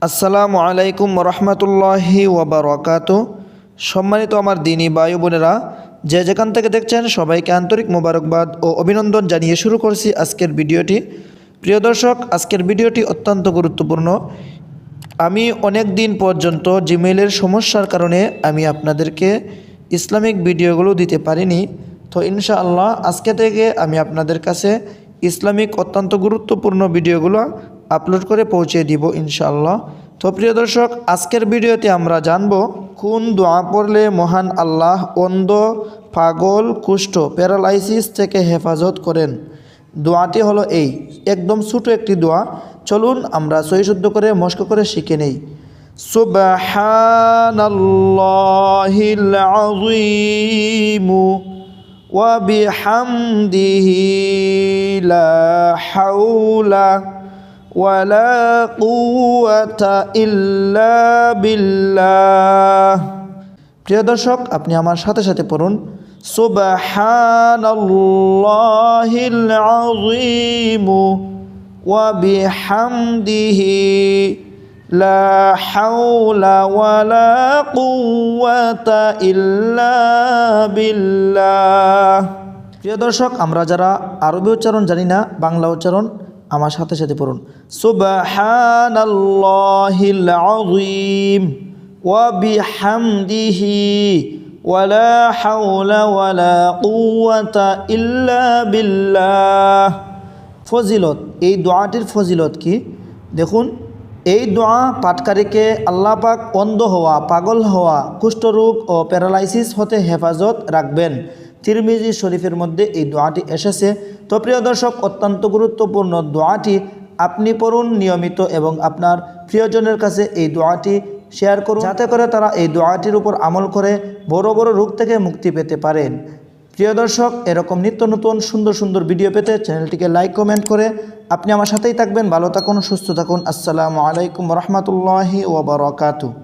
আসসালামু আলাইকুম রহমতুল্লাহি ওয়াবারাকাতু। সম্মানিত আমার দিনী ভাই বোনেরা, যে যেখান থেকে দেখছেন সবাইকে আন্তরিক মোবারকবাদ ও অভিনন্দন জানিয়ে শুরু করছি আজকের ভিডিওটি। প্রিয় দর্শক, আজকের ভিডিওটি অত্যন্ত গুরুত্বপূর্ণ। আমি অনেক দিন পর্যন্ত জিমেইলের সমস্যার কারণে আমি আপনাদেরকে ইসলামিক ভিডিওগুলো দিতে পারিনি। তো ইনশাআল্লাহ আজকে থেকে আমি আপনাদের কাছে ইসলামিক অত্যন্ত গুরুত্বপূর্ণ ভিডিওগুলো আপলোড করে পৌঁছে দিব ইনশাআল্লাহ। তো প্রিয় দর্শক, আজকের ভিডিওতে আমরা জানব কোন দোয়া পড়লে মহান আল্লাহ অন্ধ, পাগল, কুষ্ঠ, প্যারালাইসিস থেকে হেফাজত করেন। দোয়াটি হলো এই, একদম ছোট একটি দোয়া। চলুন আমরা সহি শুদ্ধ করে মস্ক করে শিখে নেই। সুবহানাল্লাহিল আযীম ওয়া বিহামদিহি লা হাওলা ওয়ালা কুওয়াতা ইল্লা বিল্লাহ। প্রিয় দর্শক, আপনি আমার সাথে সাথে পড়ুন সুবহানাল্লাহিল আযীম ওয়া বিহামদিহি লা হাওলা ওয়ালা কুওয়াতা ইল্লা বিল্লাহ। প্রিয় দর্শক, আমরা যারা আরবি উচ্চারণ জানি না, বাংলা উচ্চারণ আমার সাথে সাথে পড়ুন সুবহানাল্লাহিল আযীম ওয়া বিহামদিহি ওয়ালা হাওলা ওয়ালা কুওয়াতা ইল্লা বিল্লাহ। ফজিলত, এই দোয়াটির ফজিলত কি দেখুন। এই দোয়া পাঠকারীকে আল্লাহ পাক অন্ধ হওয়া, পাগল হওয়া, কুষ্ঠরোগ ও প্যারালাইসিস হতে হেফাজত রাখবেন। তিরমিজি শরীফের মধ্যে এই দোয়াটি এসেছে। তো প্রিয় দর্শক, অত্যন্ত গুরুত্বপূর্ণ দোয়াটি আপনি পড়ুন নিয়মিত এবং আপনার প্রিয়জনের কাছে এই দোয়াটি শেয়ার করুন, যাতে করে তারা এই দোয়াটির উপর আমল করে বড় বড় রোগ থেকে মুক্তি পেতে পারেন। প্রিয় দর্শক, এরকম নিত্য নতুন সুন্দর সুন্দর ভিডিও পেতে চ্যানেলটিকে লাইক কমেন্ট করে আপনি আমার সাথেই থাকবেন। ভালো থাকুন, সুস্থ থাকুন। আসসালামু আলাইকুম রহমতুল্লাহি ওয়া বারাকাতুহু।